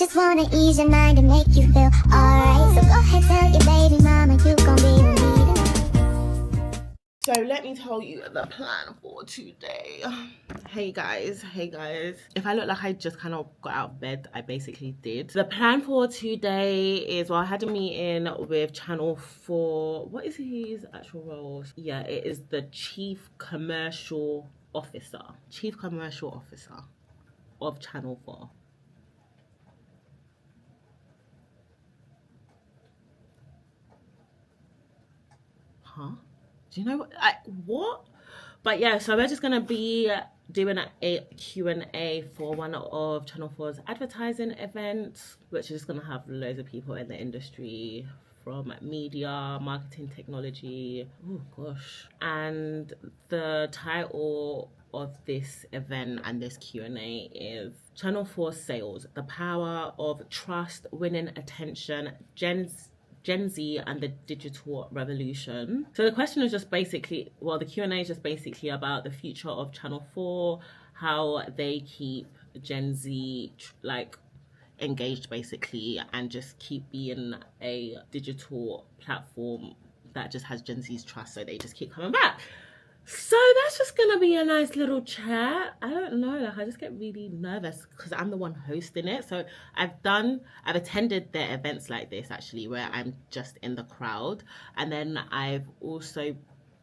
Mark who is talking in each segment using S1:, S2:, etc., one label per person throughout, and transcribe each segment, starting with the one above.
S1: just wanna ease your mind and make you feel alright. So go ahead, tell your baby mama you gon' be with me tonight.
S2: So let me tell you the plan for today. Hey guys. If I look like I just kind of got out of bed, I basically did. The plan for today is, well, I had a meeting with Channel 4. What is his actual role? Yeah, it is the Chief Commercial Officer of Channel 4. Huh? Do you know what? But yeah, so we're just gonna be doing a Q&A for one of Channel 4's advertising events, which is gonna have loads of people in the industry from media, marketing, technology. Oh gosh. And the title of this event and this Q&A is Channel 4 Sales: The Power of Trust, Winning Attention, Gen Z and the Digital Revolution. So the question is just basically, well, the Q&A is just basically about the future of Channel 4, how they keep Gen Z like engaged basically, and just keep being a digital platform that just has Gen Z's trust, so they just keep coming back. So that's just gonna be a nice little chat. I don't know, like I just get really nervous because I'm the one hosting it. So I've attended their events like this actually, where I'm just in the crowd, and then I've also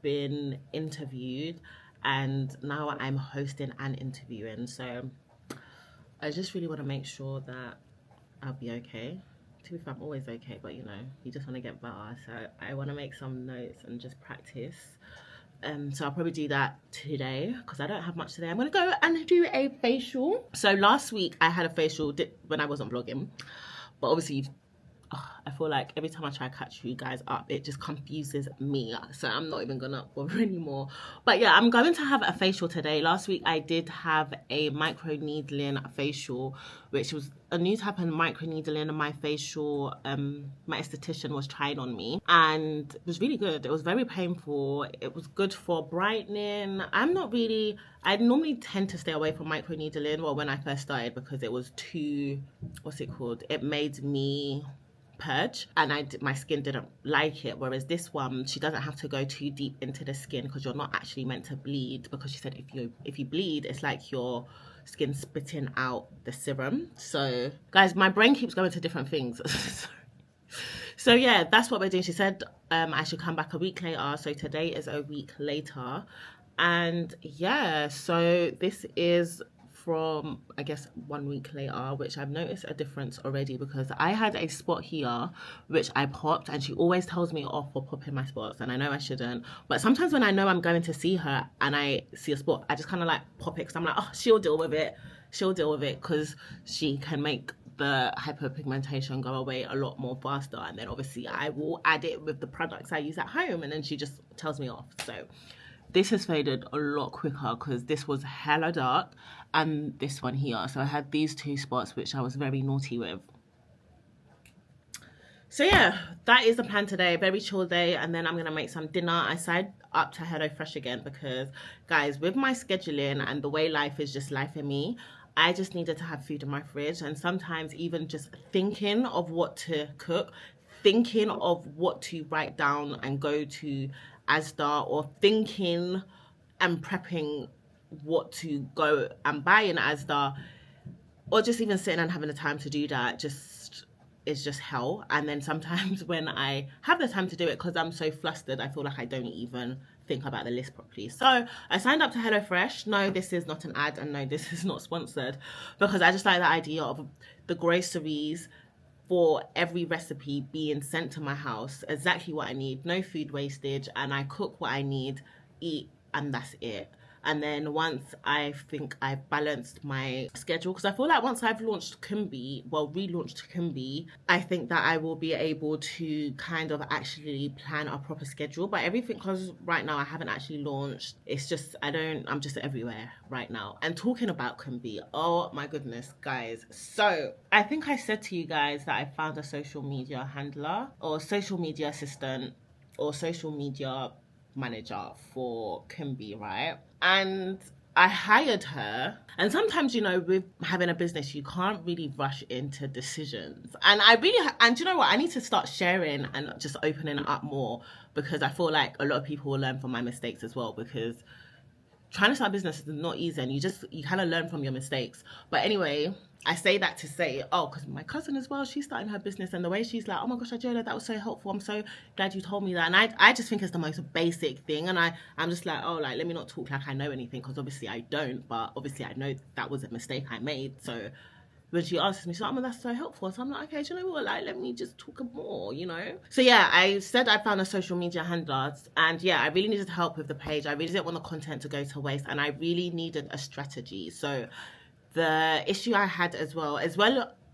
S2: been interviewed, and now I'm hosting and interviewing. So I just really want to make sure that I'll be okay. To be fair, I'm always okay, but you know, you just want to get better. So I want to make some notes and just practice. So I'll probably do that today because I don't have much today. I'm going to go and do a facial. So last week I had a facial when I wasn't vlogging, but obviously I feel like every time I try to catch you guys up, it just confuses me. So I'm not even gonna bother anymore. But yeah, I'm going to have a facial today. Last week I did have a micro needling facial, which was a new type of micro needling. And my facial, my esthetician was trying on me, and it was really good. It was very painful. It was good for brightening. I normally tend to stay away from micro needling, well, when I first started, because it was too, it made me purge, and my skin didn't like it. Whereas this one, she doesn't have to go too deep into the skin because you're not actually meant to bleed, because she said if you bleed, it's like your skin spitting out the serum. So guys, my brain keeps going to different things. So yeah, that's what we're doing. She said I should come back a week later, so today is a week later. And yeah, so this is from, I guess, 1 week later, which I've noticed a difference already, because I had a spot here which I popped, and she always tells me off for popping my spots, and I know I shouldn't, but sometimes when I know I'm going to see her and I see a spot, I just kind of like pop it because I'm like, oh, she'll deal with it because she can make the hyperpigmentation go away a lot more faster, and then obviously I will add it with the products I use at home, and then she just tells me off. So this has faded a lot quicker because this was hella dark, and this one here. So I had these two spots which I was very naughty with. So yeah, that is the plan today. Very chill day, and then I'm gonna make some dinner. I signed up to HelloFresh again because, guys, with my scheduling and the way life is just life in me, I just needed to have food in my fridge. And sometimes even just thinking of what to cook, thinking of what to write down and go to Asda, or thinking and prepping what to go and buy in Asda, or just even sitting and having the time to do that, it's just hell. And then sometimes when I have the time to do it, because I'm so flustered, I feel like I don't even think about the list properly. So I signed up to HelloFresh. No, this is not an ad, and no, this is not sponsored, because I just like the idea of the groceries for every recipe being sent to my house, exactly what I need, no food wastage, and I cook what I need, eat, and that's it. And then once I think I've balanced my schedule, because I feel like once I've relaunched Kimby, I think that I will be able to kind of actually plan a proper schedule. But everything, because right now I haven't actually launched, it's just, I'm just everywhere right now. And talking about Kimby, oh my goodness, guys. So I think I said to you guys that I found a social media handler, or social media assistant, or social media manager for Kimby, right? And I hired her. And sometimes, you know, with having a business, you can't really rush into decisions. And I really, and you know what? I need to start sharing and just opening up more, because I feel like a lot of people will learn from my mistakes as well, because trying to start a business is not easy, and you kind of learn from your mistakes. But anyway, I say that to say, oh, because my cousin as well, she's starting her business, and the way she's like, oh my gosh, Adiola, that was so helpful. I'm so glad you told me that. And I just think it's the most basic thing. And I'm just like, oh, like, let me not talk like I know anything, because obviously I don't. But obviously I know that was a mistake I made. So when she asks me, she's like, oh, that's so helpful. So I'm like, okay, do you know what? Like, let me just talk more, you know? So yeah, I said I found a social media handler, and yeah, I really needed help with the page. I really didn't want the content to go to waste, and I really needed a strategy. So the issue I had as well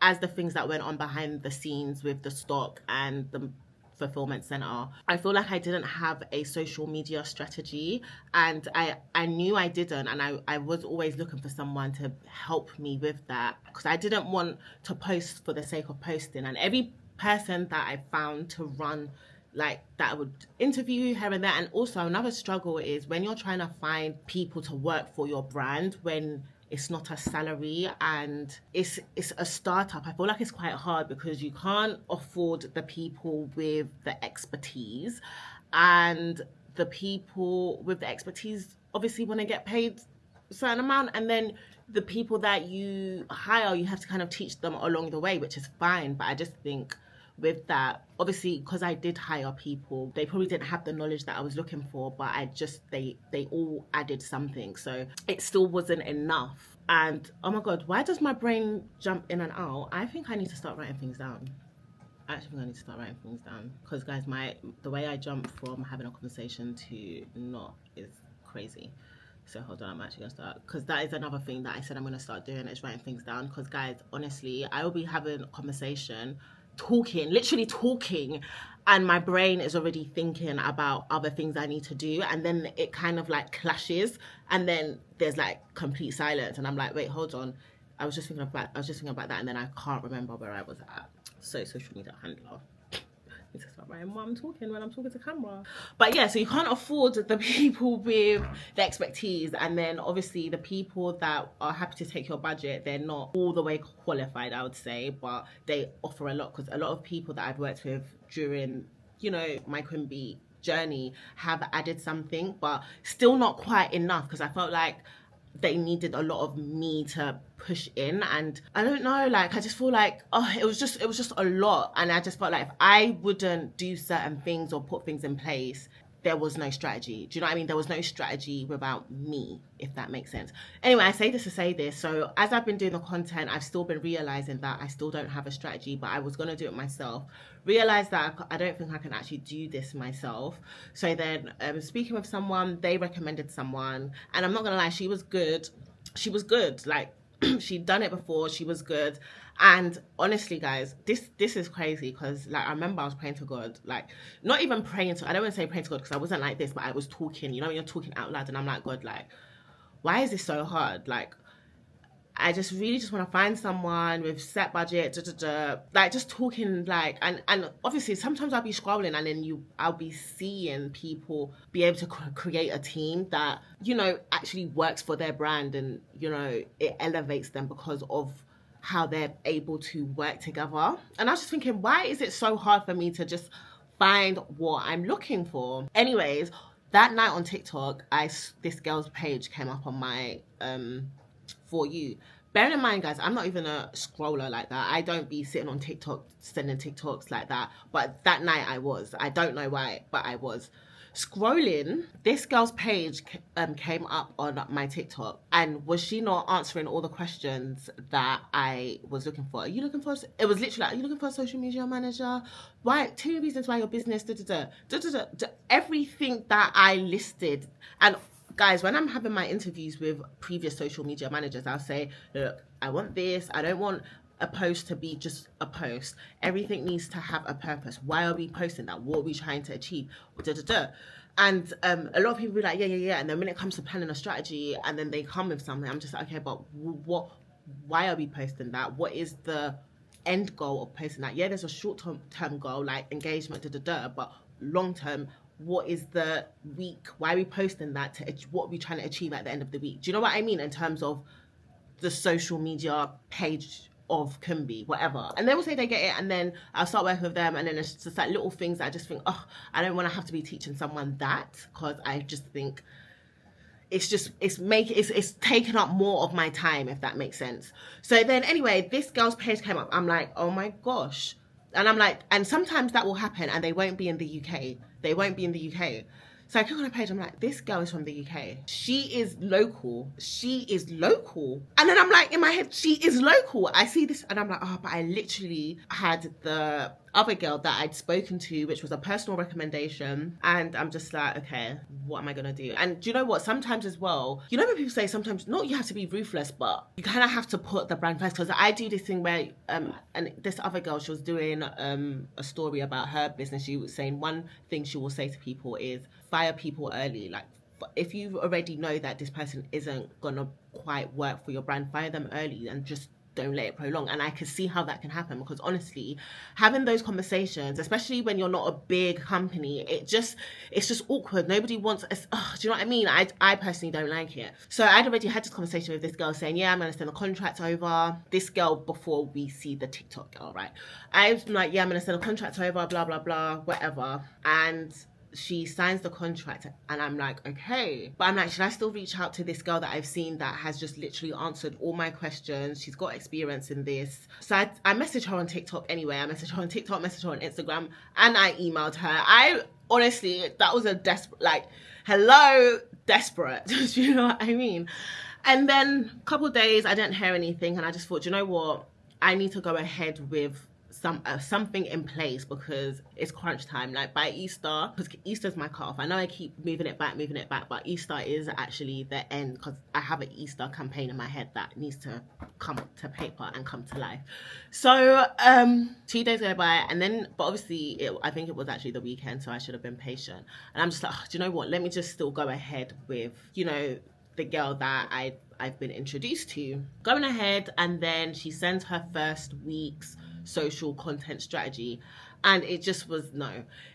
S2: as the things that went on behind the scenes with the stock and the fulfillment center, I feel like I didn't have a social media strategy, and I knew I didn't, and I was always looking for someone to help me with that, because I didn't want to post for the sake of posting. And every person that I found to run, like, that I would interview here and there. And also another struggle is when you're trying to find people to work for your brand, when it's not a salary and it's a startup. I feel like it's quite hard, because you can't afford the people with the expertise, and the people with the expertise obviously want to get paid a certain amount, and then the people that you hire, you have to kind of teach them along the way, which is fine. But I just think with that, obviously, because I did hire people, they probably didn't have the knowledge that I was looking for, but they all added something, so it still wasn't enough. And oh my god, why does my brain jump in and out? I think I need to start writing things down. I actually think I need to start writing things down, because guys, the way I jump from having a conversation to not is crazy. So hold on, I'm actually gonna start, because that is another thing that I said I'm gonna start doing, is writing things down. Because guys, honestly, I will be having a conversation, literally talking, and my brain is already thinking about other things I need to do, and then it kind of like clashes, and then there's like complete silence, and I'm like, wait, hold on, I was just thinking about that, and then I can't remember where I was at. So social media handler, need to start writing when I'm talking to camera. But yeah, so you can't afford the people with the expertise, and then obviously the people that are happy to take your budget, they're not all the way qualified, I would say, but they offer a lot. Because a lot of people that I've worked with during, you know, my Quimby journey have added something, but still not quite enough, because I felt like they needed a lot of me to push in. And I don't know, like, I just feel like, oh, it was just a lot. And I just felt like if I wouldn't do certain things or put things in place, there was no strategy. Do you know what I mean? There was no strategy without me, if that makes sense. Anyway, I say this to say this. So as I've been doing the content, I've still been realizing that I still don't have a strategy, but I was going to do it myself. Realized that I don't think I can actually do this myself. So then speaking with someone, they recommended someone, and I'm not going to lie, she was good. Like, she'd done it before, she was good. And honestly, guys, this is crazy, because like, I remember I was praying to God, like, not even praying to, I don't want to say praying to God, because I wasn't like this, but I was talking, you know, when you're talking out loud, and I'm like, God, like, why is this so hard? Like, I just really just want to find someone with set budget, like, just talking, like, and obviously sometimes I'll be scrolling, and then I'll be seeing people be able to create a team that, you know, actually works for their brand, and, you know, it elevates them because of how they're able to work together. And I was just thinking, why is it so hard for me to just find what I'm looking for? Anyways, that night on TikTok, this girl's page came up on my For You. Bearing in mind, guys, I'm not even a scroller like that. I don't be sitting on TikTok sending TikToks like that. But that night I was. I don't know why, but I was. Scrolling, this girl's page came up on my TikTok, and was she not answering all the questions that I was looking for? Are you looking for? It was literally like, are you looking for a social media manager? Why? 2 reasons why your business. Everything that I listed. And guys, when I'm having my interviews with previous social media managers, I'll say, look, I want this. I don't want a post to be just a post. Everything needs to have a purpose. Why are we posting that? What are we trying to achieve? And a lot of people be like, yeah. And then when it comes to planning a strategy, and then they come with something, I'm just like, okay, but why are we posting that? What is the end goal of posting that? Yeah, there's a short-term goal, like engagement, but long-term, what is the week, why are we posting that, what are we trying to achieve at the end of the week? Do you know what I mean, in terms of the social media page of Kimby, whatever. And they will say they get it, and then I'll start working with them, and then it's just like little things that I just think, oh, I don't want to have to be teaching someone that, because I just think it's taken up more of my time, if that makes sense. So then anyway, this girl's page came up. I'm like, oh my gosh. And I'm like, and sometimes that will happen and they won't be in the UK. They won't be in the UK. So I click on her page, I'm like, this girl is from the UK. She is local. She is local. And then I'm like, in my head, she is local. I see this and I'm like, oh, but I literally had the other girl that I'd spoken to, which was a personal recommendation. And I'm just like, okay, what am I gonna do? And do you know what? Sometimes as well, you know when people say sometimes, not you have to be ruthless, but you kind of have to put the brand first. Because I do this thing where, and this other girl, she was doing a story about her business. She was saying one thing she will say to people is, fire people early. Like, if you already know that this person isn't gonna quite work for your brand, fire them early and just don't let it prolong. And I can see how that can happen, because honestly, having those conversations, especially when you're not a big company, it's just awkward. Nobody wants do you know what I mean? I personally don't like it. So I'd already had this conversation with this girl saying, yeah, I'm gonna send the contract over. This girl, before we see the TikTok girl, right? I was like, yeah, I'm gonna send a contract over, blah blah blah, whatever. And she signs the contract and I'm like, okay. But I'm like, should I still reach out to this girl that I've seen that has just literally answered all my questions? She's got experience in this. So I messaged her on TikTok anyway. I messaged her on TikTok, messaged her on Instagram, and I emailed her. I honestly, that was a desperate, like, hello, desperate. Do you know what I mean? And then a couple of days, I didn't hear anything, and I just thought, you know what? I need to go ahead with something in place, because it's crunch time. Like by Easter, because Easter's my cutoff. I know I keep moving it back, but Easter is actually the end, because I have an Easter campaign in my head that needs to come to paper and come to life. So 2 days go by, and then, but obviously I think it was actually the weekend, so I should have been patient. And I'm just like, oh, do you know what? Let me just still go ahead with, you know, the girl that I've been introduced to. Going ahead, and then she sends her first week's social content strategy, and it just was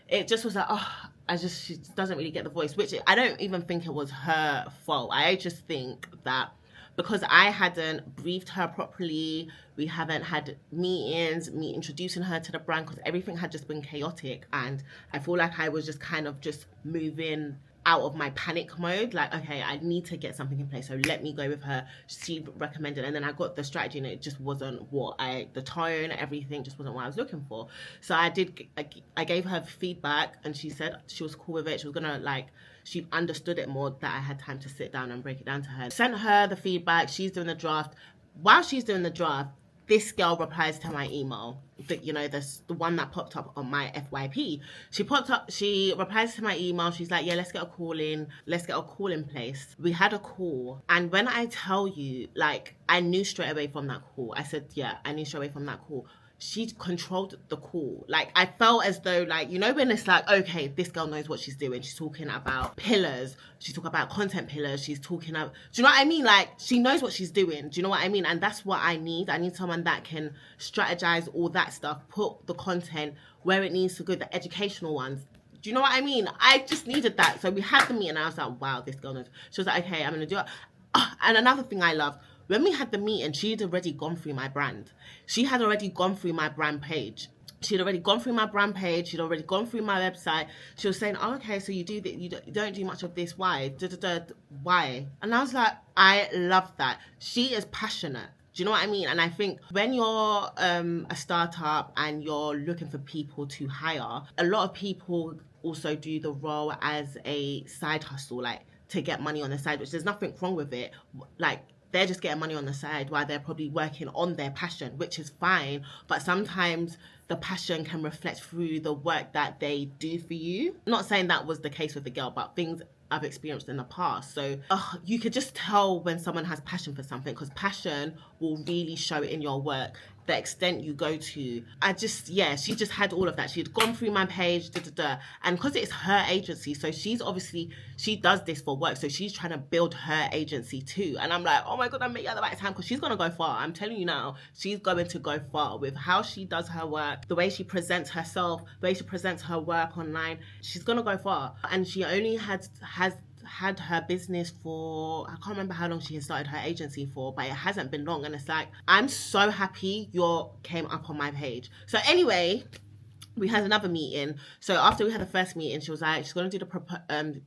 S2: it just was like, oh, she doesn't really get the voice, which I don't even think it was her fault. I just think that because I hadn't briefed her properly, we haven't had meetings, me introducing her to the brand, because everything had just been chaotic, and I feel like I was just kind of just moving out of my panic mode, like, okay, I need to get something in place, so let me go with her. She recommended, and then I got the strategy, and it just wasn't what the tone, everything just wasn't what I was looking for. So I gave her feedback, and she said she was cool with it. She was gonna, like, she understood it more, that I had time to sit down and break it down to her. Sent her the feedback. She's doing the draft. While she's doing the draft, this girl replies to my email, you know, the one that popped up on my FYP. She replies to my email. She's like, yeah, let's get a call in place. We had a call, and when I tell you, like, I knew straight away from that call. I said, yeah, I knew straight away from that call. She controlled the call. Like, I felt as though, like, you know, when it's like, okay, this girl knows what she's doing. She's talking about pillars. She's talking about content pillars. She's talking about, do you know what I mean? Like, she knows what she's doing. Do you know what I mean? And that's what I need. I need someone that can strategize all that stuff, put the content where it needs to go, the educational ones. Do you know what I mean? I just needed that. So we had the meeting, and I was like, wow, this girl knows. She was like, okay, I'm going to do it. And another thing I love, when we had the meeting, she'd already gone through my brand. She had already gone through my brand page. She'd already gone through my brand page. She'd already gone through my website. She was saying, oh, okay, so you don't do much of this. Why? Why? And I was like, I love that. She is passionate. Do you know what I mean? And I think when you're a startup and you're looking for people to hire, a lot of people also do the role as a side hustle, like to get money on the side, which there's nothing wrong with it. Like, they're just getting money on the side while they're probably working on their passion, which is fine. But sometimes the passion can reflect through the work that they do for you. I'm not saying that was the case with the girl, but things I've experienced in the past. So you could just tell when someone has passion for something, because passion will really show it in your work. the extent you go to. She just had all of that. She had gone through my page, and because it's her agency, so she does this for work, so she's trying to build her agency too. And I'm like, oh my God, I met you at the right time, because she's gonna go far. I'm telling you now, she's going to go far with how she does her work, the way she presents herself, the way she presents her work online. She's gonna go far. And she only has had her business for, I can't remember how long she has started her agency for, but it hasn't been long. And it's like, I'm so happy you came up on my page. So anyway, we had another meeting. So after we had the first meeting, she was like, she's going to do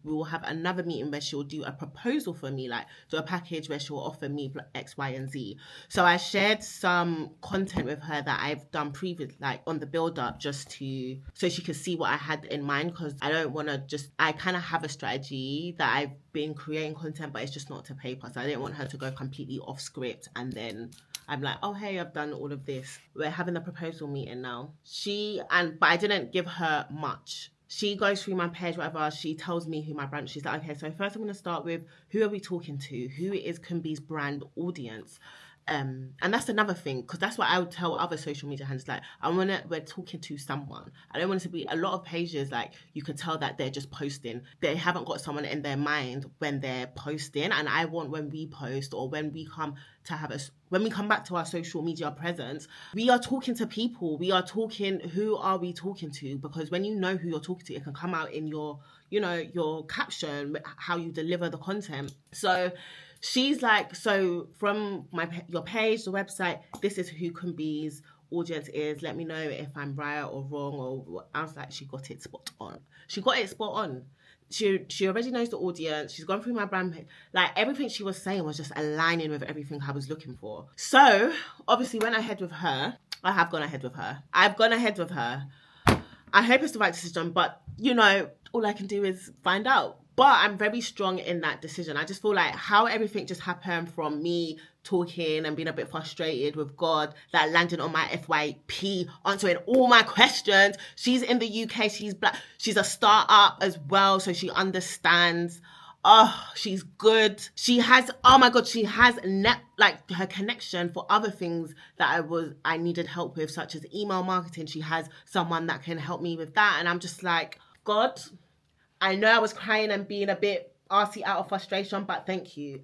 S2: we will have another meeting where she'll do a proposal for me, like do a package where she'll offer me X, Y, and Z. So I shared some content with her that I've done previously, like on the build up, so she could see what I had in mind, because I don't want to I kind of have a strategy that I've been creating content, but it's just not to paper. So I didn't want her to go completely off script and then I'm like, oh, hey, I've done all of this. We're having the proposal meeting now. But I didn't give her much. She goes through my page, whatever. She tells me who my brand is. She's like, okay, so first I'm going to start with, who are we talking to? Who is Kumbi's brand audience? And that's another thing, because that's what I would tell other social media handles. Like, we're talking to someone. I don't want it to be a lot of pages. Like, you could tell that they're just posting. They haven't got someone in their mind when they're posting. And I want, when we post or when we come back to our social media presence, we are talking to people. We are talking, who are we talking to? Because when you know who you're talking to, it can come out in your caption, how you deliver the content. So she's like, so from your page, the website, this is who Kumbi's audience is. Let me know if I'm right or wrong. Or I was like, she got it spot on. She already knows the audience. She's gone through my brand page. Like, everything she was saying was just aligning with everything I was looking for. So obviously went ahead with her. I've gone ahead with her. I hope it's the right decision, but all I can do is find out. But I'm very strong in that decision. I just feel like how everything just happened from me talking and being a bit frustrated with God, that landing on my FYP, answering all my questions. She's in the UK. She's black. She's a startup as well, so she understands. Oh, she's good. She has, oh my God, she has her connection for other things that I needed help with, such as email marketing. She has someone that can help me with that. And I'm just like, God, I know I was crying and being a bit arsey out of frustration, but thank you.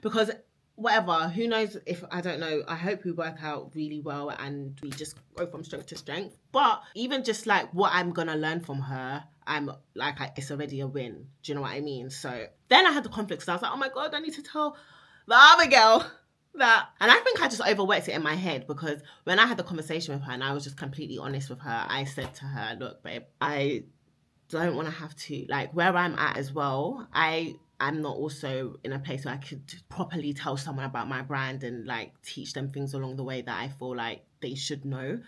S2: Because whatever, who knows if, I don't know, I hope we work out really well and we just go from strength to strength. But even just like what I'm going to learn from her, I'm like, it's already a win. Do you know what I mean? So then I had the conflict, so I was like, oh my God, I need to tell the other girl that. And I think I just overworked it in my head, because when I had the conversation with her and I was just completely honest with her, I said to her, look, babe, I don't want to have to, like, where I'm at as well, I'm not also in a place where I could properly tell someone about my brand and like teach them things along the way that I feel like they should know.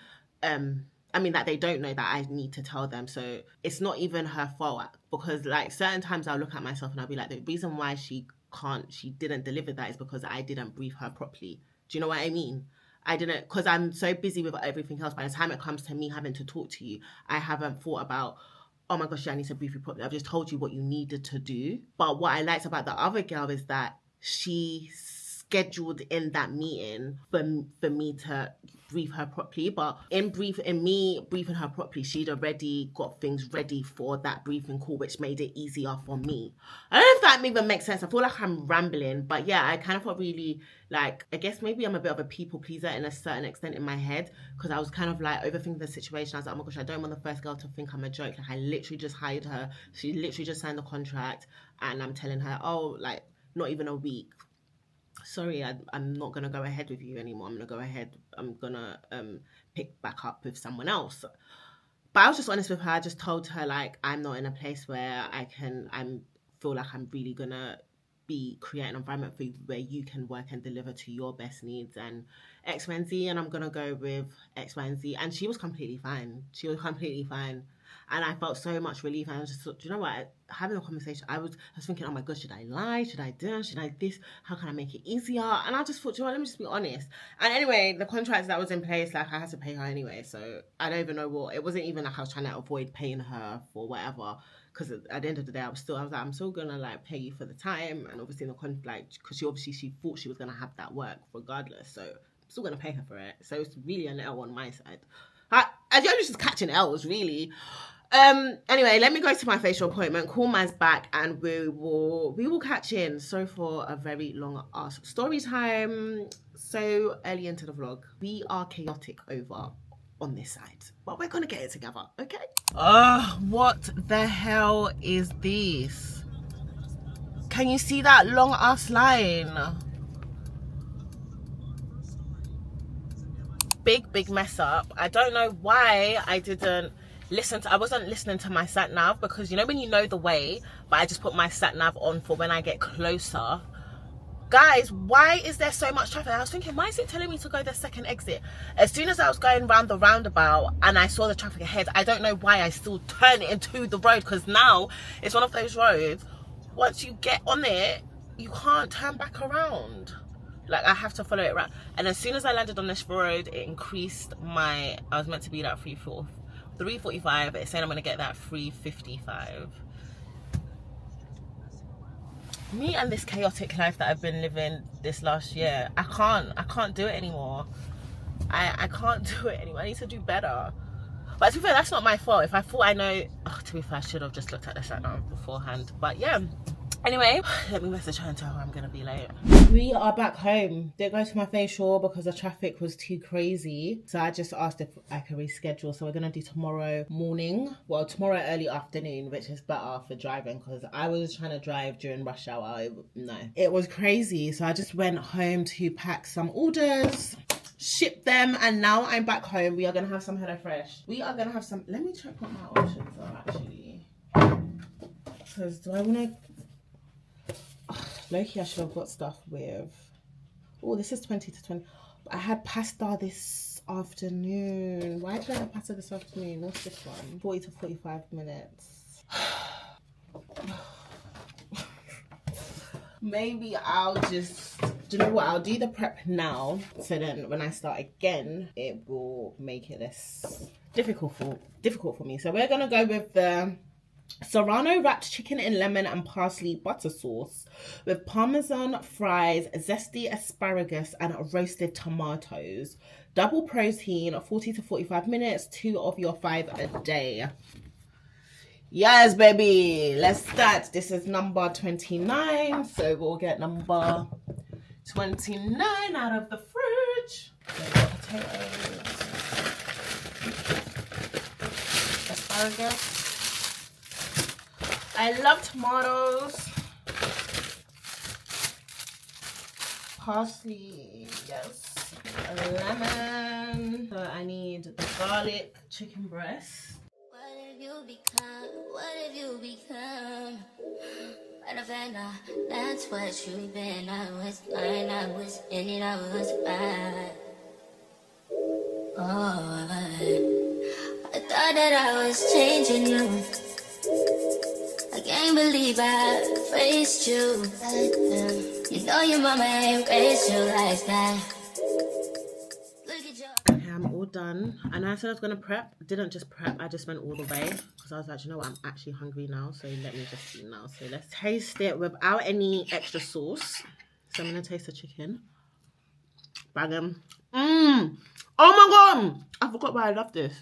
S2: That they don't know, that I need to tell them. So it's not even her fault, because like certain times I'll look at myself and I'll be like, the reason why she didn't deliver that is because I didn't brief her properly. Do you know what I mean? I didn't, because I'm so busy with everything else. By the time it comes to me having to talk to you, I haven't thought about, oh my gosh, I need to brief you properly. I've just told you what you needed to do. But what I liked about the other girl is that she scheduled in that meeting for me to brief her properly. But in me briefing her properly, she'd already got things ready for that briefing call, which made it easier for me. I don't know if that even makes sense. I feel like I'm rambling, but yeah, I kind of felt really like, I guess maybe I'm a bit of a people pleaser in a certain extent in my head, because I was kind of like overthinking the situation. I was like, oh my gosh, I don't want the first girl to think I'm a joke. Like, I literally just hired her. She literally just signed the contract, and I'm telling her, oh, like, not even a week. Sorry, I'm not going to go ahead with you anymore. I'm going to pick back up with someone else. But I was just honest with her. I just told her, like, I'm not in a place where I feel like I'm really going to be creating an environment for you where you can work and deliver to your best needs and X, Y, and Z, and I'm going to go with X, Y, and Z. And she was completely fine. And I felt so much relief. And I was just thought, do you know what? Having a conversation, I was thinking, oh my God, should I lie? Should I do? Should I this? How can I make it easier? And I just thought, do you know what? Let me just be honest. And anyway, the contract that was in place, like, I had to pay her anyway. So I don't even know what. It wasn't even like I was trying to avoid paying her for whatever. Because at the end of the day, I was like, I'm still gonna like pay you for the time. And obviously in the contract, like, because she thought she was gonna have that work regardless. So still gonna pay her for it. So it's really an L on my side. I just catching L's really. Anyway, let me go to my facial appointment, call man's back, and we will catch in. So for a very long ass story time, so early into the vlog, we are chaotic over on this side, but we're gonna get it together, okay? What the hell is this? Can you see that long ass line? Big mess up. I don't know why I didn't I wasn't listening to my sat nav, because you know when you know the way, but I just put my sat nav on for when I get closer. Guys, why is there so much traffic? I was thinking, why is it telling me to go the second exit? As soon as I was going round the roundabout and I saw the traffic ahead, I don't know why I still turned into the road, because now it's one of those roads, once you get on it, you can't turn back around. Like, I have to follow it around. And as soon as I landed on this road, it increased I was meant to be at 3:45, but it's saying I'm going to get that 3:55. Me and this chaotic life that I've been living this last year, I can't do it anymore. I can't do it anymore. I need to do better. But to be fair, that's not my fault. If I thought I know, to be fair, I should have just looked at the sat nav beforehand. But yeah. Anyway, let me message her and tell her I'm gonna be late. We are back home. Didn't go to my facial because the traffic was too crazy. So I just asked if I could reschedule. So we're gonna do tomorrow morning. Well, tomorrow early afternoon, which is better for driving, because I was trying to drive during rush hour. It was crazy. So I just went home to pack some orders, ship them, and now I'm back home. We are gonna have some HelloFresh. We are gonna have some, let me check what my options are actually. Because do I wanna, low-key I should have got stuff with, oh, this is 20 to 20. But I had pasta this afternoon. Why did I have pasta this afternoon? What's this one? 40 to 45 minutes. Maybe I'll just, do you know what? I'll do the prep now. So then when I start again, it will make it less difficult for me. So we're going to go with the Serrano wrapped chicken in lemon and parsley butter sauce with parmesan fries, zesty asparagus and roasted tomatoes. Double protein, 40 to 45 minutes, 2 of your 5 a day. Yes, baby, let's start. This is number 29, so we'll get number 29 out of the fridge. So we've got potatoes, asparagus. I love tomatoes. Parsley, yes. A lemon. So I need the garlic chicken breast.
S1: What have you become? What have you become? That's what you've been. I was blind, I was in it, I was bad. Oh, I thought that I was changing you. I can't believe I faced you. You know your mama ain't raised you like that.
S2: Okay, I'm all done. And I said I was going to prep. Didn't just prep, I just went all the way. Because I was like, you know what, I'm actually hungry now. So let me just eat now. So let's taste it without any extra sauce. So I'm going to taste the chicken. Bang 'em. Oh my God. I forgot why I love this.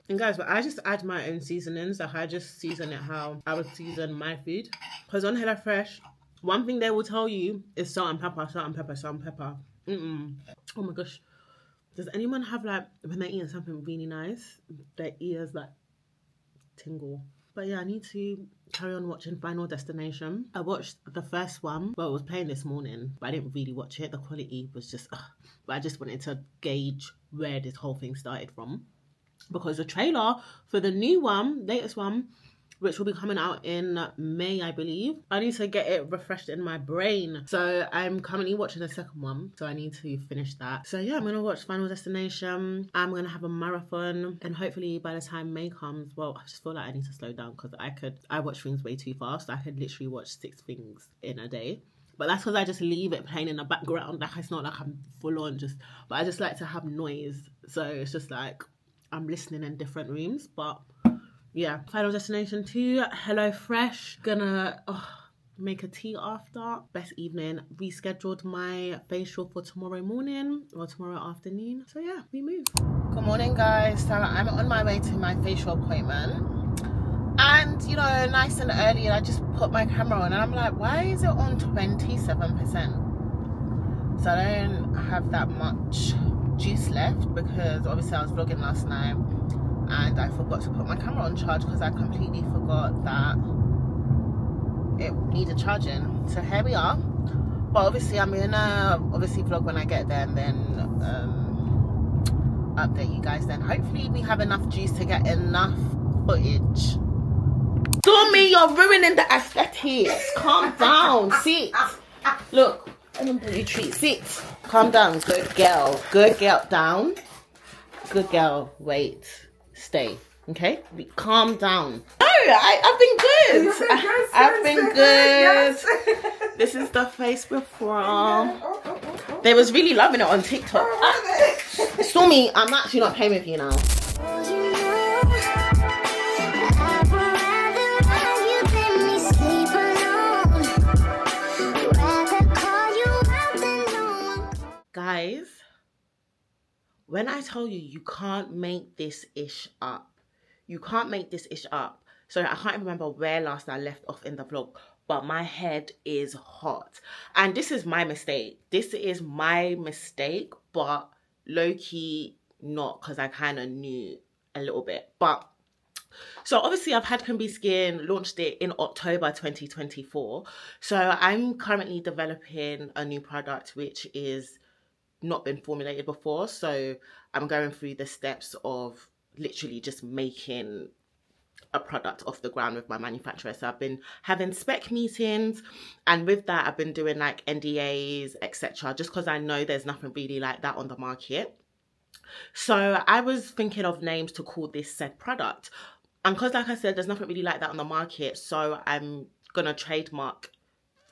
S2: And guys, but I just add my own seasonings. Like I just season it how I would season my food. Because on HelloFresh, one thing they will tell you is salt and pepper, salt and pepper, salt and pepper. Oh my gosh. Does anyone have like, when they're eating something really nice, their ears like tingle? But yeah, I need to carry on watching Final Destination. I watched the first one. Well, it was playing this morning, but I didn't really watch it. The quality was just, but I just wanted to gauge where this whole thing started from. Because the trailer for the new one, latest one, which will be coming out in May, I believe, I need to get it refreshed in my brain. So I'm currently watching the second one, so I need to finish that. So yeah, I'm gonna watch Final Destination. I'm gonna have a marathon, and hopefully by the time May comes, well, I just feel like I need to slow down because I watch things way too fast. I could literally watch 6 things in a day. But that's because I just leave it playing in the background. Like it's not like I'm full on but I just like to have noise. So it's just like I'm listening in different rooms. But yeah, Final Destination 2, HelloFresh. make a tea after. Best evening. Rescheduled my facial for tomorrow morning or tomorrow afternoon. So yeah, we move. Good morning, guys. So I'm on my way to my facial appointment. And, you know, nice and early, and I just put my camera on and I'm like, why is it on 27%? So I don't have that much juice left because obviously I was vlogging last night and I forgot to put my camera on charge because I completely forgot that it needed charging. So here we are. But obviously I'm gonna vlog when I get there and then update you guys then. Hopefully we have enough juice to get enough footage. Stormy, you're ruining the aesthetics. Calm down. Sit. Look, I don't really treat. Sit. Calm down. Good girl. Good girl. Down. Good girl. Wait. Stay. Okay? Calm down. No, I've been good. I've been good. This is the face before. They was really loving it on TikTok. Stormy, I'm actually not playing with you now. Guys, when I tell you, you can't make this ish up. You can't make this ish up. Sorry, I can't remember where last I left off in the vlog, but my head is hot. And this is my mistake. This is my mistake, but low-key not, because I kind of knew a little bit. But so obviously I've had Can Be Skin, launched it in October 2024. So I'm currently developing a new product which is not been formulated before. So I'm going through the steps of literally just making a product off the ground with my manufacturer. So I've been having spec meetings, and with that I've been doing like NDAs, etc., just because I know there's nothing really like that on the market. So I was thinking of names to call this said product, and because like I said, there's nothing really like that on the market, so I'm gonna trademark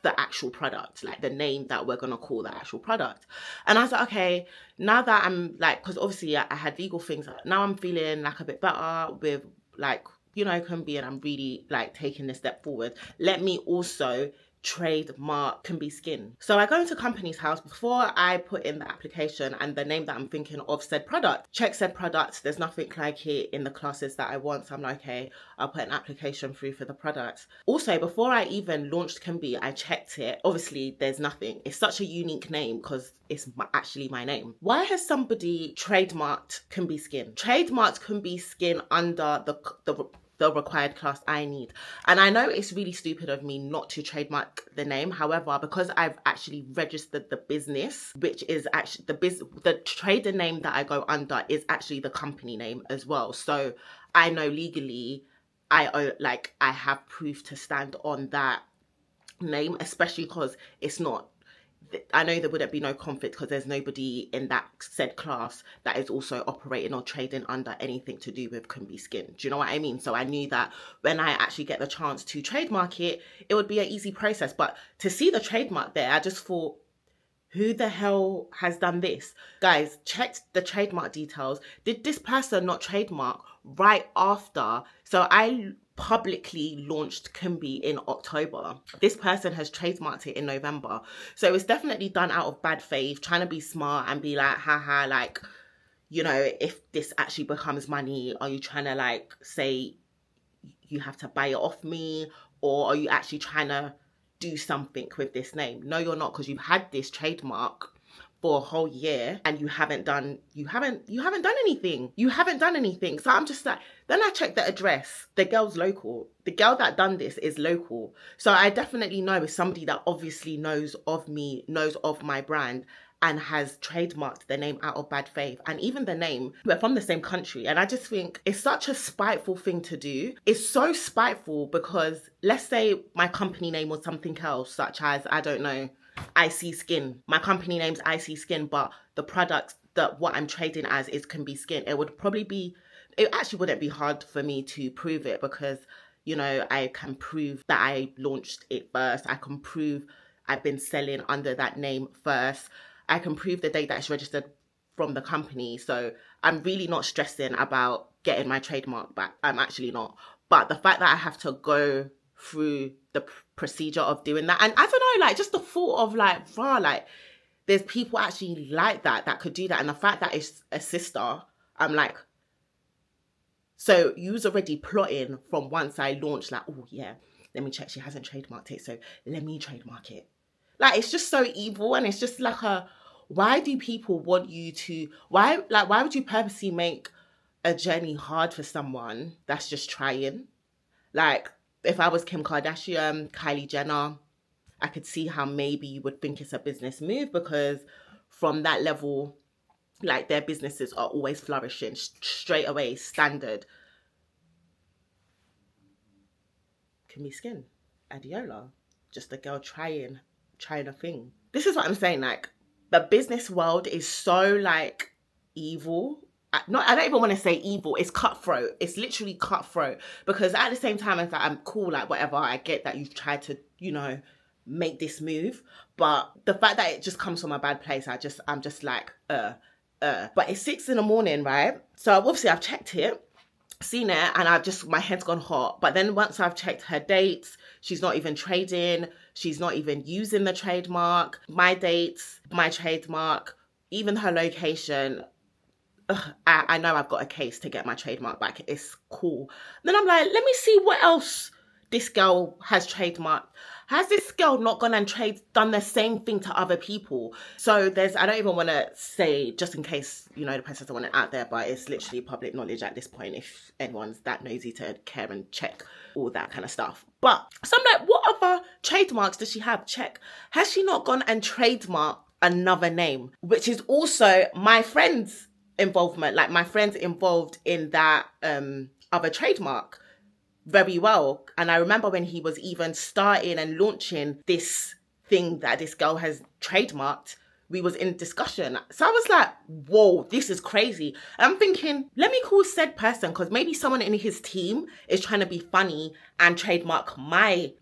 S2: the actual product, like the name that we're gonna call the actual product. And I was like, okay, now that I'm like, because obviously I had legal things, now I'm feeling like a bit better with like, you know, Can Be, and I'm really like taking this step forward. Let me also trademark Can Be Skin. So I go into company's house before I put in the application and the name that I'm thinking of said product. Check said product, there's nothing like it in the classes that I want. So I'm like, okay, I'll put an application through for the product. Also, before I even launched Can Be, I checked it. Obviously, there's nothing. It's such a unique name because it's actually my name. Why has somebody trademarked Can Be Skin? Trademarked Can Be Skin under the required class I need. And I know it's really stupid of me not to trademark the name. However, because I've actually registered the business, which is actually the trader name that I go under is actually the company name as well. So I know legally I have proof to stand on that name, especially because it's not, I know there wouldn't be no conflict because there's nobody in that said class that is also operating or trading under anything to do with Can Be Skin. Do you know what I mean? So I knew that when I actually get the chance to trademark it, it would be an easy process. But to see the trademark there, I just thought, who the hell has done this? Guys, checked the trademark details. Did this person not trademark right after? So I publicly launched Can Be in October. This person has trademarked it in November. So it's definitely done out of bad faith, trying to be smart and be like, haha, like, you know, if this actually becomes money, are you trying to like say you have to buy it off me? Or are you actually trying to do something with this name? No, you're not, because you've had this trademark for a whole year and you haven't done anything. You haven't done anything. So I'm just like, then I checked the address. The girl's local. The girl that done this is local. So I definitely know it's somebody that obviously knows of me, knows of my brand, and has trademarked the name out of bad faith. And even the name, we're from the same country. And I just think it's such a spiteful thing to do. It's so spiteful because let's say my company name was something else, such as, I don't know, IC Skin. My company name's IC Skin, but the product that what I'm trading as is Can Be Skin. It actually wouldn't be hard for me to prove it because, you know, I can prove that I launched it first. I can prove I've been selling under that name first. I can prove the date that it's registered from the company. So I'm really not stressing about getting my trademark back. I'm actually not. But the fact that I have to go through the procedure of doing that. And I don't know, like, just the thought of like, wow, like, there's people actually like that could do that. And the fact that it's a sister, I'm like, so you was already plotting from once I launched, like, oh yeah, let me check, she hasn't trademarked it, so let me trademark it. Like, it's just so evil. And it's just like why do people want you to, why would you purposely make a journey hard for someone that's just trying? Like, if I was Kim Kardashian, Kylie Jenner, I could see how maybe you would think it's a business move, because from that level, like, their businesses are always flourishing straight away, standard. Can be skin, Adiola, just a girl trying a thing. This is what I'm saying, like, the business world is so like evil. I don't even want to say evil. It's cutthroat. It's literally cutthroat, because at the same time as that, I'm cool, like, whatever, I get that you've tried to, you know, make this move, but the fact that it just comes from a bad place, I'm just like, but it's 6 a.m, right? So obviously I've checked it, seen it, and my head's gone hot. But then once I've checked her dates, she's not even trading, she's not even using the trademark, my dates, my trademark, even her location. I know I've got a case to get my trademark back. It's cool. Then I'm like, let me see what else this girl has trademarked. Has this girl not gone and done the same thing to other people? So I don't even want to say, just in case, you know, the person doesn't want it out there, but it's literally public knowledge at this point, if anyone's that nosy to care and check all that kind of stuff. But, so I'm like, what other trademarks does she have? Check. Has she not gone and trademarked another name? Which is also my friend's involvement, like my friend's involved in that other trademark very well. And I remember when he was even starting and launching this thing that this girl has trademarked, we was in discussion. So I was like, whoa, this is crazy. And I'm thinking, let me call said person, because maybe someone in his team is trying to be funny and trademark my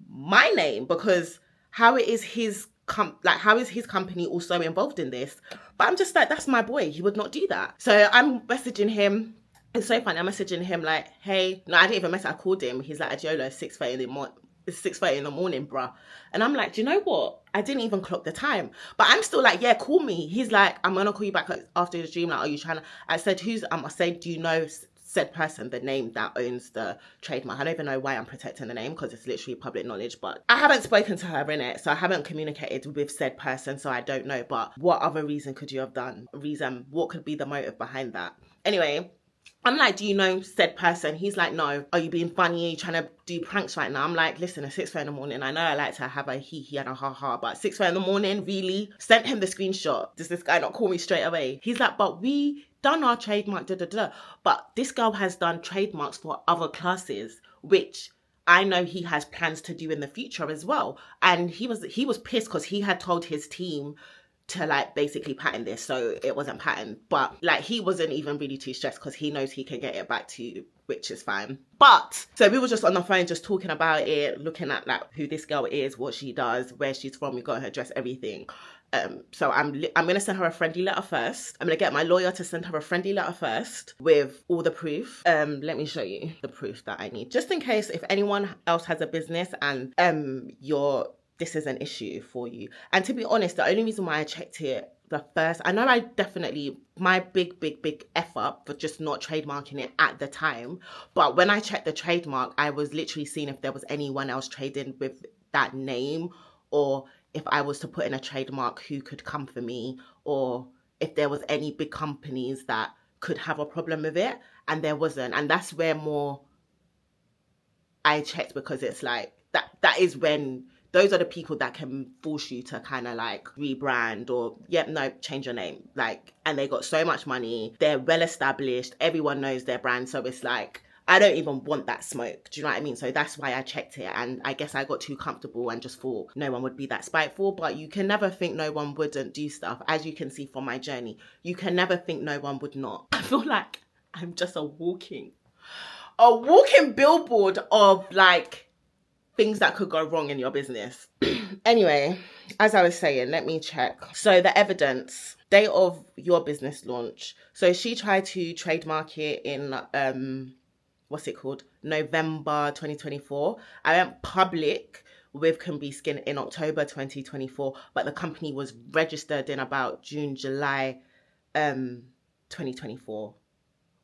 S2: name, because how is his company also involved in this? But I'm just like, that's my boy, he would not do that. So I'm messaging him. It's so funny. I'm messaging him like, hey, no, I didn't even message. I called him. He's like, Adiola, it's 6:30 in the morning. It's 6:30 in the morning, bruh. And I'm like, do you know what? I didn't even clock the time. But I'm still like, yeah, call me. He's like, I'm going to call you back after the stream. Like, are you trying to... I said, I said, do you know said person, the name that owns the trademark? I don't even know why I'm protecting the name, because it's literally public knowledge. But I haven't spoken to her in it. So I haven't communicated with said person. So I don't know. But what other reason could you have done? What could be the motive behind that? Anyway... I'm like, do you know said person? He's like, no. Are you being funny? Are you trying to do pranks right now? I'm like, listen, it's 6:30 in the morning. I know I like to have a he and a ha, but 6:30 in the morning, really? Sent him the screenshot. Does this guy not call me straight away? He's like, but we done our trademark, But this girl has done trademarks for other classes, which I know he has plans to do in the future as well. And he was pissed because he had told his team to like basically patent this, so it wasn't patent, but like he wasn't even really too stressed because he knows he can get it back to you, which is fine. But so we were just on the phone just talking about it, looking at like who this girl is, what she does, where she's from, we got her address, everything. So I'm gonna send her a friendly letter first. I'm gonna get my lawyer to send her a friendly letter first with all the proof. Let me show you the proof that I need, just in case if anyone else has a business and this is an issue for you. And to be honest, the only reason why I checked it I know I definitely, my big F up for just not trademarking it at the time. But when I checked the trademark, I was literally seeing if there was anyone else trading with that name, or if I was to put in a trademark, who could come for me, or if there was any big companies that could have a problem with it. And there wasn't. And that's where more I checked, because it's like, that is when... those are the people that can force you to kind of like rebrand or, change your name. Like, and they got so much money. They're well established. Everyone knows their brand. So it's like, I don't even want that smoke. Do you know what I mean? So that's why I checked it. And I guess I got too comfortable and just thought no one would be that spiteful. But you can never think no one wouldn't do stuff. As you can see from my journey, you can never think no one would not. I feel like I'm just a walking billboard of like things that could go wrong in your business. Anyway, as I was saying, let me check. So the evidence, date of your business launch. So she tried to trademark it in November 2024. I went public with Can Be Skin in October 2024, but the company was registered in about June, July 2024,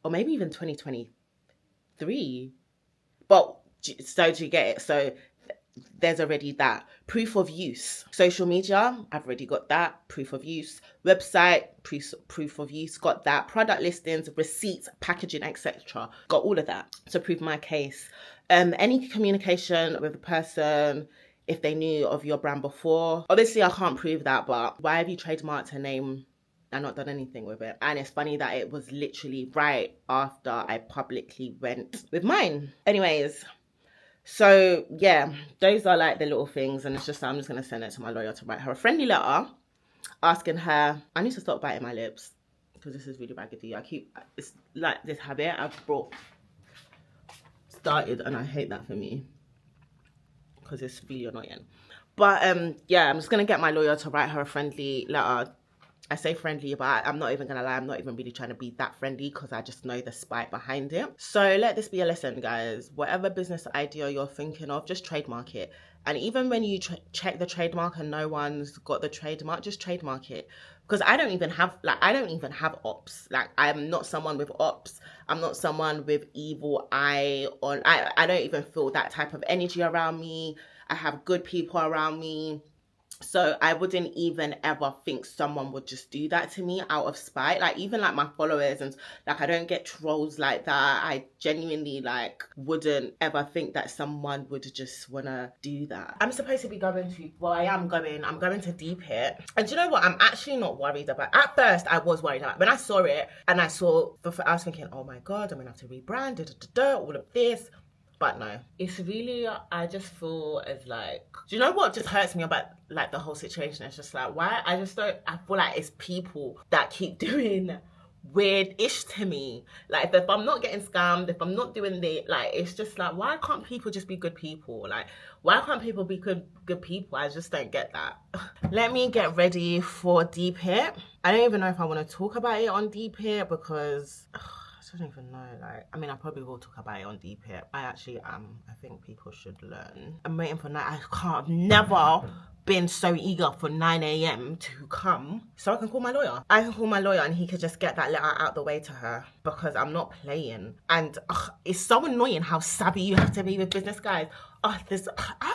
S2: or maybe even 2023. But so do you get it? So there's already that. Proof of use. Social media, I've already got that. Proof of use. Website, proof of use, got that. Product listings, receipts, packaging, etc. Got all of that to prove my case. Any communication with a person, if they knew of your brand before. Obviously, I can't prove that, but why have you trademarked her name and not done anything with it? And it's funny that it was literally right after I publicly went with mine. Anyways, so yeah, those are like the little things, and it's just, I'm just going to send it to my lawyer to write her a friendly letter asking her, I need to stop biting my lips because this is really raggedy. It's like this habit I've started, and I hate that for me because it's really annoying. But yeah, I'm just going to get my lawyer to write her a friendly letter. I say friendly, but I'm not even gonna lie, I'm not even really trying to be that friendly because I just know the spite behind it. So let this be a lesson, guys. Whatever business idea you're thinking of, just trademark it. And even when you check the trademark and no one's got the trademark, just trademark it. Because I don't even have ops. Like, I'm not someone with ops. I'm not someone with evil eye on. I don't even feel that type of energy around me. I have good people around me. So I wouldn't even ever think someone would just do that to me out of spite. Like, even like my followers, and like, I don't get trolls like that. I genuinely like wouldn't ever think that someone would just want to do that. I'm supposed to be going to, I'm going to Deep Hit. And do you know what? I'm actually not worried about. At first, I was worried about. When I saw it and I was thinking, oh my God, I'm going to have to rebrand, all of this. But no, it's really, I just feel as like, do you know what just hurts me about like the whole situation? It's just like, I feel like it's people that keep doing weird-ish to me. Like, if I'm not getting scammed, if I'm not doing like, it's just like, why can't people just be good people? Like, why can't people be good people? I just don't get that. Let me get ready for Deep Hit. I don't even know if I want to talk about it on Deep Hit because I don't even know. Like, I mean, I probably will talk about it on Deep Hit. I actually am. I think people should learn. I'm waiting for I've never been so eager for 9 a.m. to come so I can call my lawyer. I can call my lawyer and he could just get that letter out the way to her because I'm not playing. And it's so annoying how savvy you have to be with business, guys. I have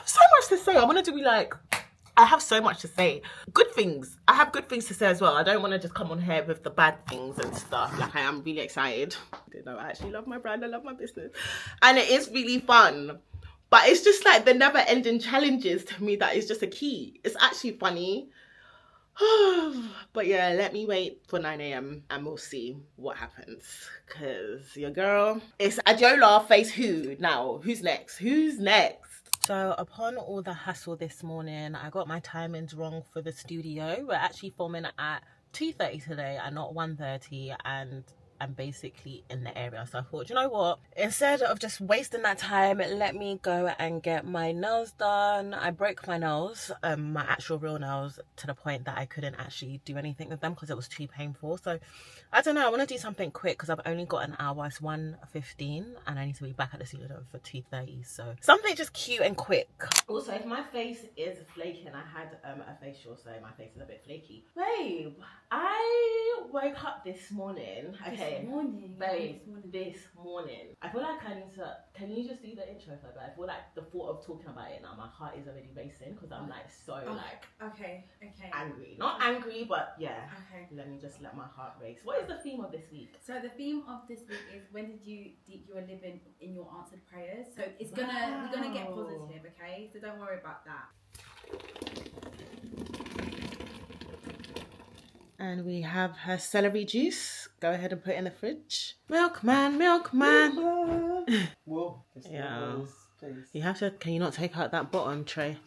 S2: so much to say. I wanted to be like, I have so much to say. Good things. I have good things to say as well. I don't want to just come on here with the bad things and stuff. Like, I am really excited. I actually love my brand. I love my business. And it is really fun. But it's just like the never-ending challenges to me that is just a key. It's actually funny. But yeah, let me wait for 9 a.m. and we'll see what happens. Because your girl, it's Adiola face who now? Who's next? So upon all the hassle this morning, I got my timings wrong for the studio. We're actually filming at 2:30 today and not 1:30, and I'm basically in the area. So I thought, you know what? Instead of just wasting that time, let me go and get my nails done. I broke my nails, my actual real nails, to the point that I couldn't actually do anything with them because it was too painful. So I don't know, I want to do something quick because I've only got an hour. It's 1:15 and I need to be back at the studio for 2:30. So something just cute and quick. Also, if my face is flaking, I had a facial, so my face is a bit flaky. Babe, I woke up this morning. Okay. This morning. I feel like I need to, can you just do the intro for that? I feel like the thought of talking about it now, my heart is already racing because I'm like angry. Not angry, but yeah. Okay. Let me just let my heart race. What is the theme of this week?
S3: So the theme of this week is, when did you deep your living in your answered prayers? So it's we're gonna get positive, okay? So don't worry about that.
S2: And we have her celery juice. Go ahead and put it in the fridge. Milkman.
S4: Whoa.
S2: Yeah. You have to, can you not take out that bottom tray?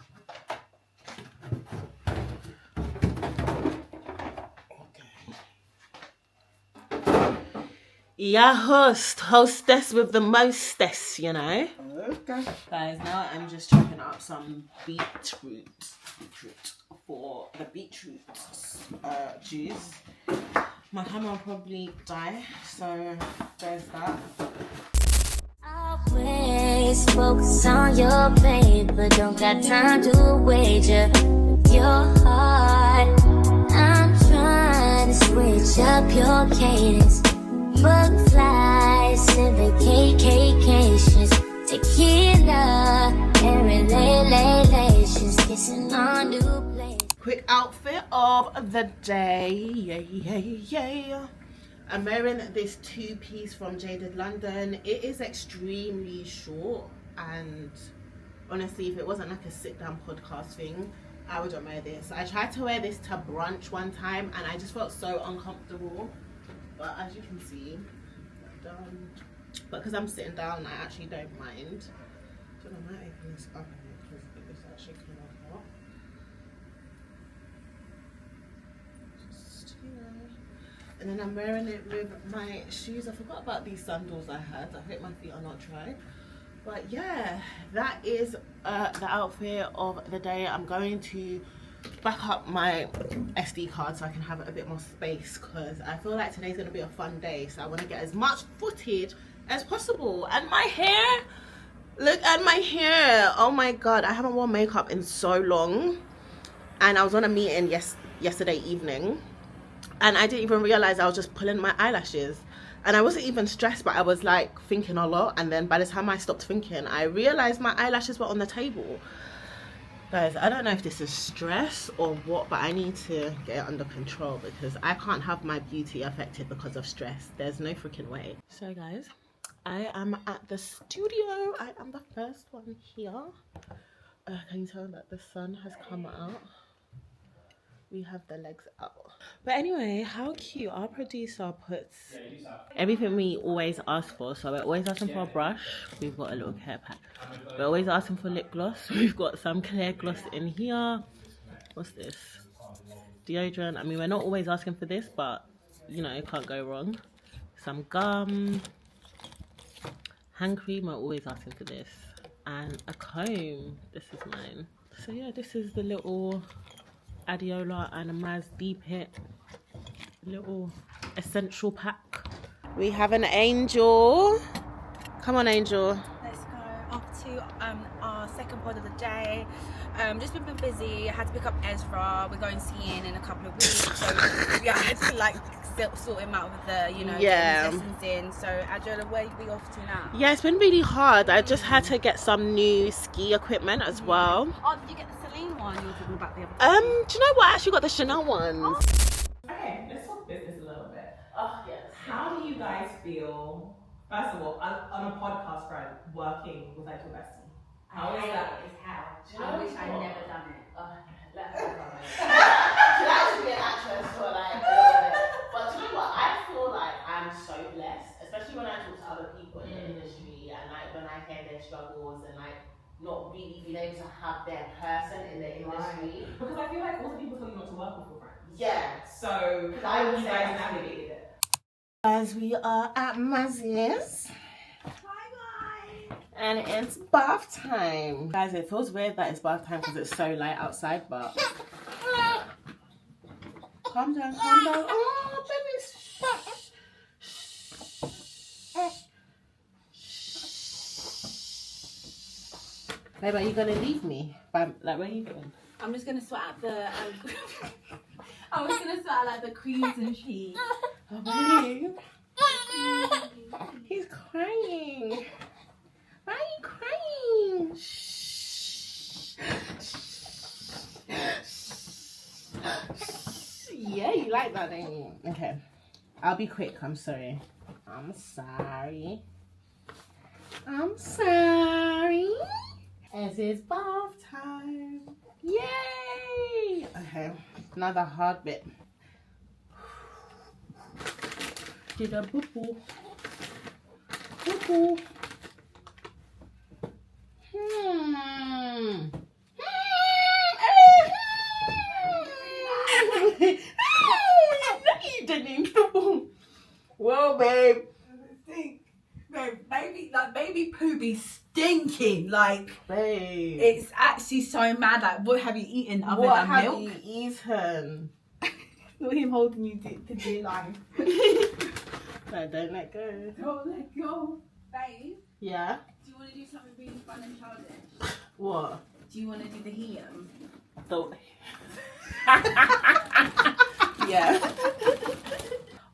S2: Okay. Yeah, hostess with the mostess, you know.
S4: Okay.
S2: Guys, now I'm just chopping up some beetroot for the beetroot juice. My camera will probably die, so there's that.
S1: Always focus on your paper, don't got time to wager with your heart. I'm trying to switch up your cadence, book flights and vacations, tequila and relations, kissing on new places.
S2: Quick outfit of the day. Yeah. I'm wearing this two-piece from Jaded London. It is extremely short, and honestly, if it wasn't like a sit-down podcast thing, I wouldn't wear this. I tried to wear this to brunch one time and I just felt so uncomfortable, but as you can see, done. But because I'm sitting down, I actually don't mind. So I might open this up because it's actually kind of hot. Just, and then I'm wearing it with my shoes. I forgot about these sandals I had. I hope my feet are not dry. But yeah, that is the outfit of the day. I'm going to back up my SD card so I can have a bit more space, because I feel like today's going to be a fun day. So I want to get as much footage as possible. And my hair, look at my hair. Oh my god, I haven't worn makeup in so long. And I was on a meeting yesterday evening, and I didn't even realize I was just pulling my eyelashes. And I wasn't even stressed, but I was like thinking a lot. And then by the time I stopped thinking, I realized my eyelashes were on the table. Guys, I don't know if this is stress or what, but I need to get it under control, because I can't have my beauty affected because of stress. There's no freaking way. So guys, I am at the studio. I am the first one here. Can you tell that the sun has come out? We have the legs out. But anyway, how cute. Our producer puts everything we always ask for. So we're always asking for a brush. We've got a little care pack. We're always asking for lip gloss. We've got some clear gloss in here. What's this? Deodorant. I mean, we're not always asking for this, but you know, it can't go wrong. Some gum. Hand cream. We're always asking for this. And a comb. This is mine. So yeah, this is the little Adiola and a Maz Deep Hit little essential pack. We have an Angel. Come on, Angel.
S3: Let's go off to our second pod of the day. Just been busy. I had to pick up Ezra. We're going skiing in a couple of weeks, so yeah, I had to like sort him out with the, you know, getting his lessons in. So Adiola, where are we off to now?
S2: Yeah, it's been really hard. I just had to get some new ski equipment as well.
S3: Oh, did you get the Celine one you were talking about the other
S2: Do
S3: day?
S2: you know what? I actually got the Chanel ones.
S3: Oh.
S4: Okay, let's talk business a little bit.
S2: Oh yes.
S4: How do you guys feel, first of all, on a podcast front, working with like your bestie? How is that?
S3: It's hell.
S2: Do you know
S3: I wish I'd
S2: what?
S3: never done it.
S2: Let her come in. Should I actually be an actress for like a little bit? But do you know what? I feel like I'm so blessed, especially when I talk to other people in the industry, and like when I hear their struggles and like not really being able to have their person in the industry.
S4: Because I feel like all the people tell you not to work with your friends.
S2: Yeah.
S4: So how have you guys navigated it?
S2: Guys, we are at Mazzy's.
S3: Bye.
S2: And it's bath time. Guys, it feels weird that it's bath time because it's so light outside, but calm down, calm down. Oh, baby. Babe, are you gonna leave me? Like, where are you going?
S3: I'm just gonna sort out the. I was gonna sort out like the creams and cheese.
S2: Oh, babe. He's crying. Why are you crying? Yeah, you like that, don't you? Okay. I'll be quick. I'm sorry. I'm sorry. As it's bath time. Yay! Okay. Another hard bit. Did a boo boo. Boo boo. You didn't. Whoa, babe.
S3: Baby poo be stinking. Like,
S2: Babe.
S3: it's actually so mad. Like, what have you eaten other
S2: What
S3: than
S2: have
S3: milk?
S2: you eaten?
S3: Not him holding you to do life.
S2: No, don't let go.
S3: Don't let go, babe.
S2: Yeah.
S3: Do you want to do something really fun and childish?
S2: What?
S3: Do you want to do the helium?
S2: Yeah.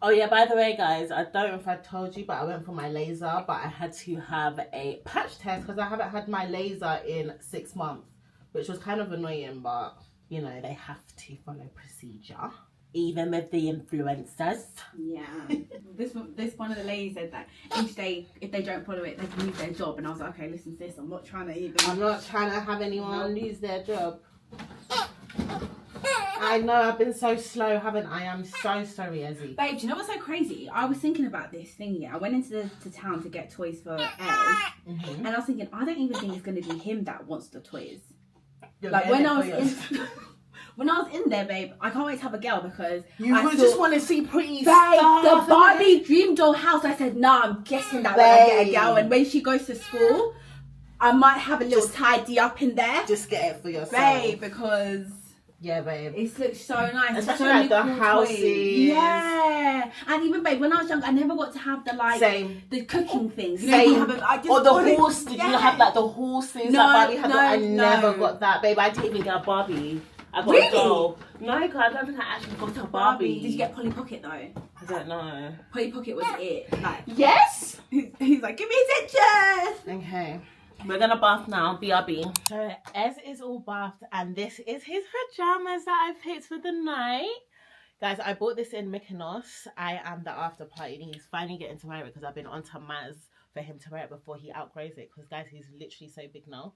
S2: Oh yeah, by the way guys, I don't know if I told you, but I went for my laser, but I had to have a patch test because I haven't had my laser in 6 months, which was kind of annoying, but you know, they have to follow procedure. Even with the influencers.
S3: Yeah. this one of the ladies said that each day, if they don't follow it, they can lose their job. And I was like, okay, listen sis, I'm not trying to have anyone
S2: lose their job. I know, I've been so slow, haven't I? I'm so sorry, Ezzy.
S3: Babe, do you know what's so crazy? I was thinking about this thing, yeah. I went into the town to get toys for Ez. And I was thinking, I don't even think it's going to be him that wants the toys. Like, when I was in there, babe, I can't wait to have a girl because
S2: I just want to see pretty
S3: stuff. The Barbie dream doll house. I said, nah, I'm guessing that when I get a girl, and when she goes to school, I might have a little tidy up in there.
S2: Just get it for yourself,
S3: babe, because
S2: yeah, babe,
S3: it looks so nice.
S2: Especially
S3: so
S2: like the
S3: cool
S2: houses.
S3: Toys. Yeah, and even babe, when I was young, I never got to have the cooking things. You know,
S2: Same.
S3: Or
S2: the horse. Did you have like the horses?
S3: No,
S2: Barbie had I
S3: no.
S2: never got that, babe. I didn't even get a Barbie. I got a doll. No, because I don't think I actually got a Barbie.
S3: Did you get Polly Pocket though?
S2: I don't know.
S3: Polly Pocket was it. Like,
S2: yes.
S3: He's like, give me attention.
S2: Okay. We're gonna bath now, BRB. So Ez is all bathed and this is his pajamas that I picked for the night. Guys, I bought this in Mykonos. I am the after party and he's finally getting to wear it because I've been on to Maz for him to wear it before he outgrows it because guys, he's literally so big now.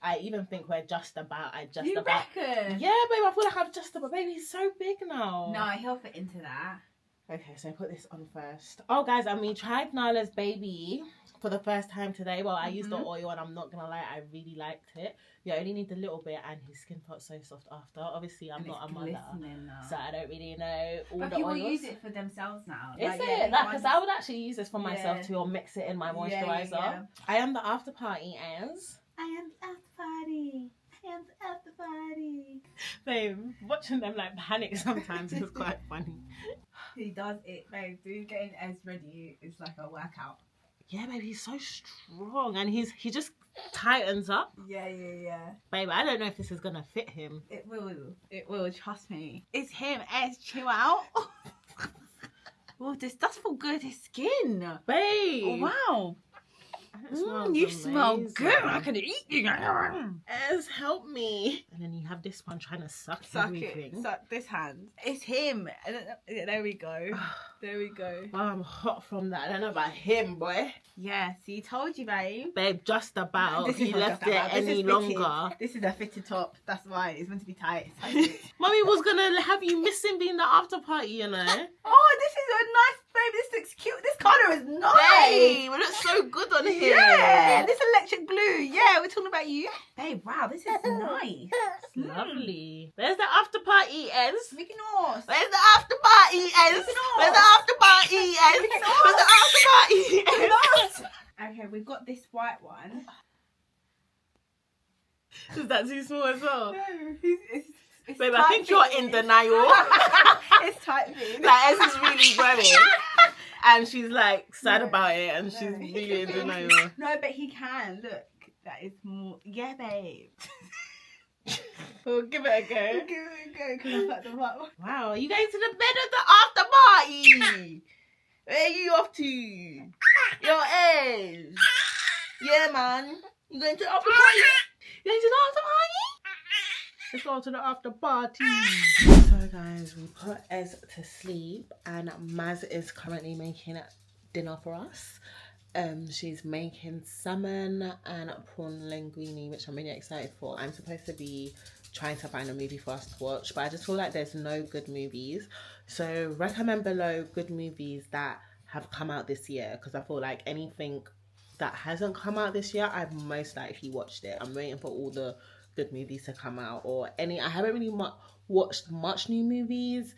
S2: I even think we're just about,
S3: reckon?
S2: Yeah, babe, I feel like I'm just about, baby, he's so big now.
S3: No, he'll fit into that.
S2: Okay, so I put this on first. Oh, guys, and we tried Nala's baby for the first time today. Well, I used the oil and I'm not gonna lie, I really liked it. You only need a little bit and his skin felt so soft after. Obviously, I'm not a mother, so I don't really know all
S3: but
S2: the
S3: people
S2: oils.
S3: use it for themselves now.
S2: Is
S3: like,
S2: it? Like, because I would actually use this for myself too, or mix it in my moisturizer.
S3: Yeah.
S2: I am the after party as...
S3: I am the after party. I am the after party.
S2: Babe, watching them like panic sometimes is quite funny.
S3: He does it, babe. Dude, getting Ez ready is like a workout.
S2: Yeah, babe, he's so strong and he just tightens up.
S3: Yeah.
S2: Babe, I don't know if this is gonna fit him.
S3: It will, trust me. It's him, Ez, chill out. Oh, this does feel good, his skin.
S2: Babe.
S3: Oh, wow. You smell good. I can eat you.
S2: Ez, help me. And then you have this one trying to suck everything.
S3: It. Suck this hand. It's him. There we go. There we go.
S2: Wow, I'm hot from that. I don't know about him, boy.
S3: Yeah, see, told you, babe.
S2: Babe, just about.
S3: This
S2: he left it any longer.
S3: This is a fitted top. That's why it's meant to be tight.
S2: Mummy was gonna have you missing being the after party, you know.
S3: Oh, this is a nice, babe. This looks cute. This colour is nice.
S2: Babe, it looks so good on here.
S3: Yeah, this electric blue. Yeah, we're talking about you. Babe, wow, this is nice.
S2: It's lovely. Where's the after party, Ez?
S3: Mykonos.
S2: Where's the after party, Ez? Where's the after party, Ez? Where's the after party, Ez?
S3: Okay, we've got this white one.
S2: Is that too small as well?
S3: No, it's
S2: Babe, I think you're in denial.
S3: It's tight fitting.
S2: Like, Ez is really growing. And she's like sad about it and she's really in denial.
S3: No, but he can. Look, that is more. Yeah, babe.
S2: We'll give it a go.
S3: Give it a go, because I like the white one.
S2: Wow, are you going to the bed of the after party? Where are you off to? Your age. Yeah, man. You going to the after party? You going to the after party? Let's go to the after party. So guys, we put Ez to sleep and Maz is currently making dinner for us. She's making salmon and prawn linguine, which I'm really excited for. I'm supposed to be trying to find a movie for us to watch, but I just feel like there's no good movies. So recommend below good movies that have come out this year, because I feel like anything that hasn't come out this year, I've most likely watched it. I'm waiting for all the good movies to come out, or any. I haven't really watched much new movies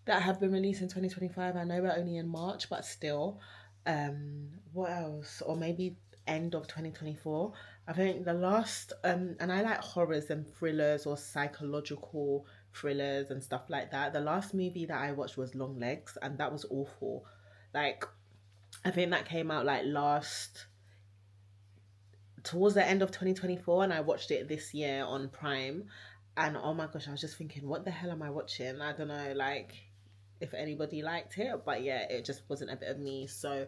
S2: that have been released in 2025. I know we're only in March, but still. What else? Or maybe end of 2024. I think the last and I like horrors and thrillers or psychological thrillers and stuff like that. The last movie that I watched was Long Legs, and that was awful. Like, I think that came out like last towards the end of 2024, and I watched it this year on Prime. And oh my gosh, I was just thinking, what the hell am I watching? I don't know, like, if anybody liked it, but yeah, it just wasn't a bit of me. So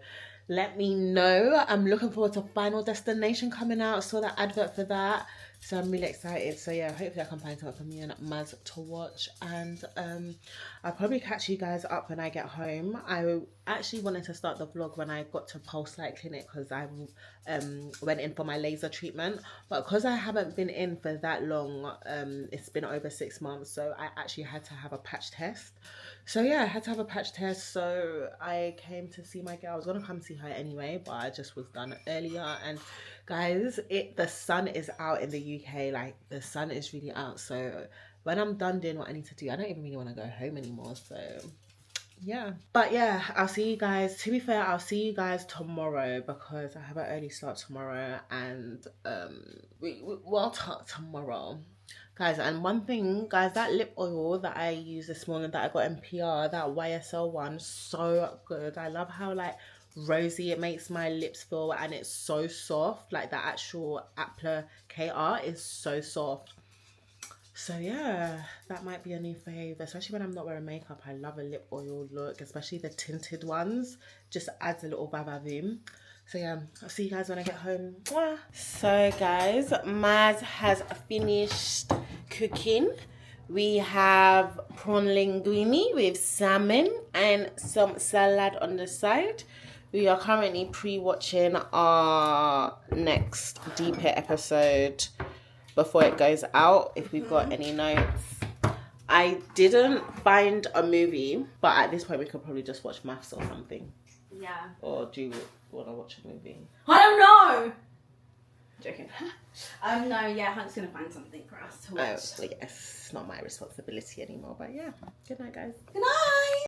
S2: let me know. I'm looking forward to Final Destination coming out. Saw the advert for that, so I'm really excited. So yeah, hopefully I can find something for me and Maz to watch, and I'll probably catch you guys up when I get home. I actually wanted to start the vlog when I got to Pulse Light Clinic, because I went in for my laser treatment, but because I haven't been in for that long, it's been over 6 months, so I actually had to have a patch test. So yeah, I had to have a patch test, so I came to see my girl. I was gonna come see her anyway, but I just was done earlier. And guys, the sun is out in the UK. Like, the sun is really out. So when I'm done doing what I need to do, I don't even really want to go home anymore. So yeah, but yeah, I'll see you guys. To be fair, I'll see you guys tomorrow, because I have an early start tomorrow, and we'll talk tomorrow. Guys, and one thing, guys, that lip oil that I used this morning that I got in PR, that YSL one, so good. I love how, like, rosy it makes my lips feel, and it's so soft. Like, the actual applicator is so soft. So yeah, that might be a new fave, especially when I'm not wearing makeup. I love a lip oil look, especially the tinted ones. Just adds a little va-va-voom. So yeah, I'll see you guys when I get home. Mwah. So guys, Maz has finished cooking. We have prawn linguine with salmon and some salad on the side. We are currently pre-watching our next Deeper episode before it goes out, if we've got any notes. I didn't find a movie, but at this point we could probably just watch Maths or something.
S3: Yeah.
S2: Or do you want to watch a movie?
S3: I don't know. Joking. No, yeah, Hunt's gonna find something for us to watch.
S2: Oh, well, yes, it's not my responsibility anymore. But yeah, good night, guys.
S3: Good night.